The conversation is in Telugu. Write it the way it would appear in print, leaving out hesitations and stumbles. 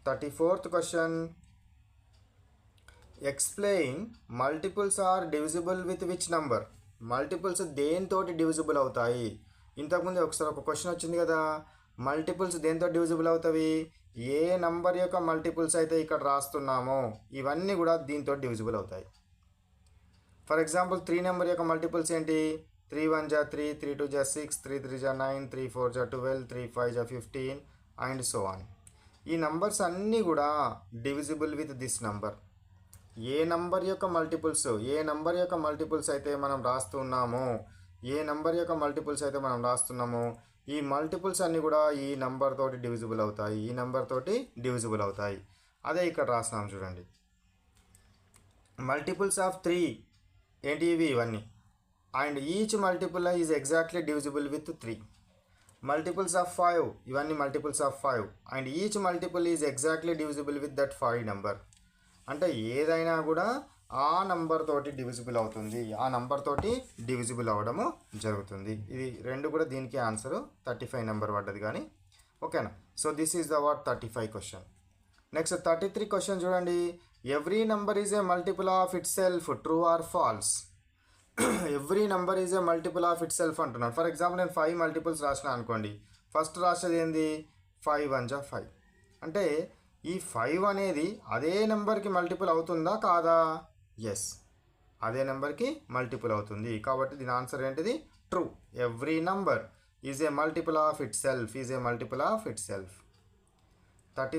34th question. Explain multiples are divisible with which number? Multiples దేనితోటి డివిజిబుల్ అవుతాయి? ఇంతకుముందు ఒకసారి ఒక క్వశ్చన్ వచ్చింది కదా, మల్టిపుల్స్ దేంతో డివిజిబుల్ అవుతాయి? ఏ నంబర్ యొక్క మల్టిపుల్స్ అయితే ఇక్కడ రాస్తున్నామో ఇవన్నీ కూడా దీంతో డివిజిబుల్ అవుతాయి. ఫర్ ఎగ్జాంపుల్ 3 నెంబర్ యొక్క మల్టిపుల్స్ ఏంటి? 3 1 జా 3, 3 2 జా 6, 3 3 జా 9, 3 4 జా 12, 3 5 జా 15 అండ్ సో ఆన్. ఈ నంబర్స్ అన్నీ కూడా divisible with this number. A number యొక్క మల్టిపుల్స్ అయితే మనం రాస్తున్నామో ఈ మల్టిపుల్స్ అన్నీ కూడా ఈ నంబర్ తోటి డివిజిబుల్ అవుతాయి. అదే ఇక్కడ రాస్తున్నాం చూడండి. మల్టిపుల్స్ ఆఫ్ 3 ఏంటి ఇవన్నీ, and each multiple is exactly divisible with 3. Multiples of 5 ఇవన్నీ multiples of 5 and each multiple is exactly divisible with that 5 number. అంటే ఏదైనా కూడా ఆ నంబర్ తోటి డివిజిబుల్ అవుతుంది, ఆ నంబర్ తోటి డివిజిబుల్ అవ్వడము జరుగుతుంది. ఇది రెండు కూడా దీనికి ఆన్సర్ 35 నెంబర్ పడ్డది కానీ ఓకేనా. So this is the what 35 question. Next 33 question చూడండి. Every number is a multiple of itself, true or false? Every number is a multiple of itself అంటున్నాను. ఫర్ ఎగ్జాంపుల్ నేను 5 మల్టిపుల్స్ రాసిన అనుకోండి. ఫస్ట్ రాసేది ఏంది? 5 1 జా 5. అంటే ఈ 5 అనేది అదే నెంబర్కి మల్టిపుల్ అవుతుందా కాదా? ఎస్, అదే నెంబర్కి మల్టిపుల్ అవుతుంది. కాబట్టి దీని ఆన్సర్ ఏంటిది? True. Every number is a multiple of it self. 30